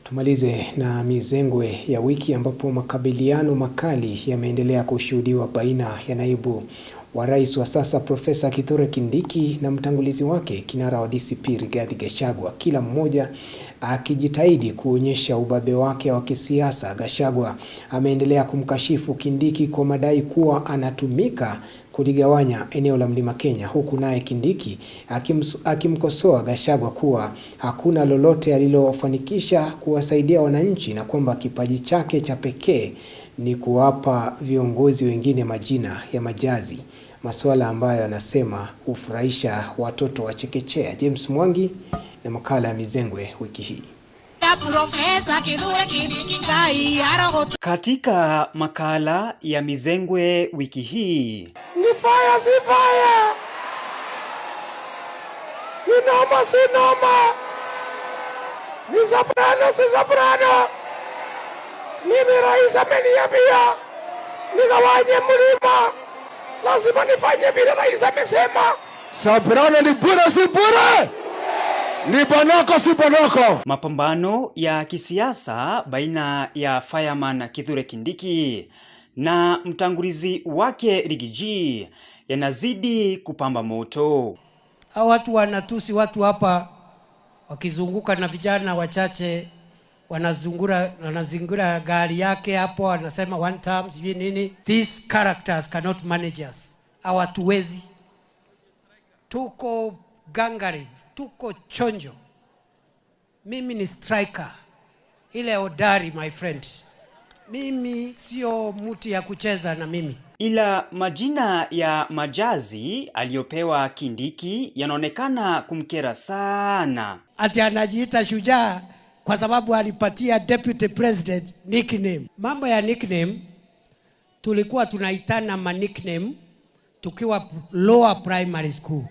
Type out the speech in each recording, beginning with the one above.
Tumalize na mizengwe ya wiki ambapo makabiliano makali yameendelea kushuhudiwa baina ya naibu wa rais wa sasa Profesa Kithure Kindiki na mtangulizi wake kinara wa DCP Rigathi Gachagua, kila mmoja akijitahidi kuonyesha ubabe wake wa kisiasa. Gachagua ameendelea kumkashifu Kindiki kwa madai kuwa anatumika kuligawanya eneo la Mlima Kenya, huku naye Kindiki akimkosoa Gachagua kuwa hakuna lolote alilofanikisha kuwasaidia wananchi na kwamba kipaji chake cha pekee ni kuwapa viongozi wengine majina ya majazi, masuala ambayo anasema hufurahisha watoto wa chekechea. James Mwangi na makala ya mizengwe wiki hii. Katika makala ya mizengwe wiki hii, ni fire si fire, ni noma si noma, ni soprano si soprano. Mimi rais ameniambia nigawanye mlima, lazima nifanye vile rais amesema. Soprano ni bure si bure, ni bonoko si bonoko. Mapambano ya kisiasa baina ya Fireman Kithure Kindiki na mtangulizi wake Riggy yanazidi kupamba moto. Hao watu wanatusi hapa wakizunguka na vijana wachache wanazingura gari yake hapo, wanasema one time sijui nini. These characters cannot manage us. Hawatuwezi. Tuko gangari, tuko chonjo. Mimi ni striker, ile hodari my friend. Mimi sio mtu ya kucheza na mimi. Ila majina ya majazi aliyopewa Kindiki yanaonekana kumkera sana. Ati anajiita shujaa kwa sababu alipatia deputy president nickname. Mambo ya nickname, tulikuwa tunaitana ma nickname tukiwa lower primary school.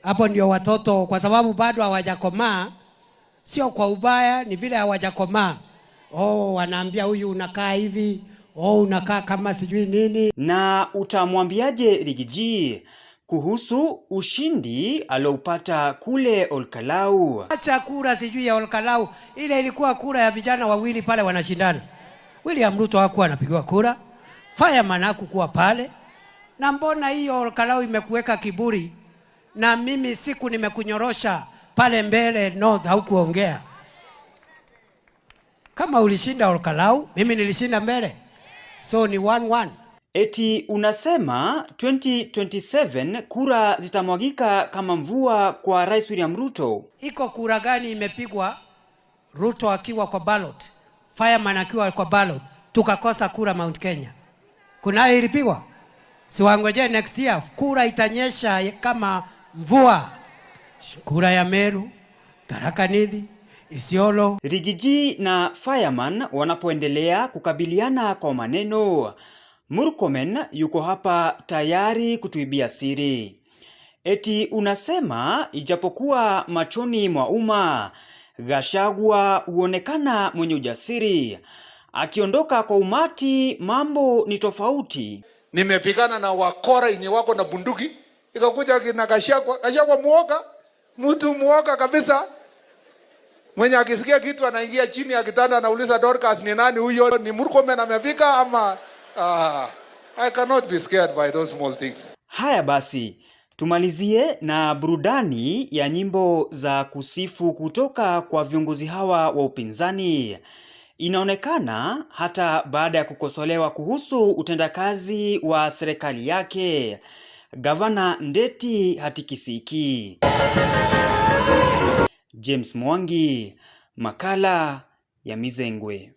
Hapo ndio watoto, kwa sababu bado hawajakomaa, sio kwa ubaya, ni vile hawajakomaa. Wanaambia huyu unakaa hivi, unakaa kama sijui nini. Na utamwambiaje Riggy kuhusu ushindi alioupata kule Olkalau? Acha kura sijui ya Olkalau, ile ilikuwa kura ya vijana wawili pale wanashindana. William Ruto hakuwa anapigiwa kura, Fireman hakukuwa pale. Na mbona hiyo Olkalau imekuweka kiburi? Na mimi siku nimekunyorosha pale mbele North haukuongea. Kama ulishinda Olkalau, mimi nilishinda mbele. So ni 1-1. Eti unasema 2027 kura zitamwagika kama mvua kwa Rais William Ruto? Iko kura gani imepigwa Ruto akiwa kwa ballot, Fireman akiwa kwa ballot, tukakosa kura Mount Kenya? Kunayo ilipigwa? Siwangoje next year kura itanyesha kama mvua. Kura ya Meru, Tharaka Nithi, Isiolo. Riggy na Fireman wanapoendelea kukabiliana kwa maneno, Murkomen yuko hapa tayari kutuibia siri. Eti unasema ijapokuwa machoni mwa umma Gachagua huonekana mwenye ujasiri, akiondoka kwa umati mambo ni tofauti. Nimepigana na wakora yenye wako na bunduki, ikakuja kina Gachagua muoga, mtu muoga kabisa. Mwenye akisikia kitu anaingia chini ya kitanda anauliza Dorcas ni nani huyo? Ni Murkomen amefika ama I cannot be scared by those small things. Haya basi, tumalizie na burudani ya nyimbo za kusifu kutoka kwa viongozi hawa wa upinzani. Inaonekana hata baada ya kukosolewa kuhusu utendakazi wa serikali yake, Gavana Ndeti hatikisiki. James Mwangi, makala ya mizengwe.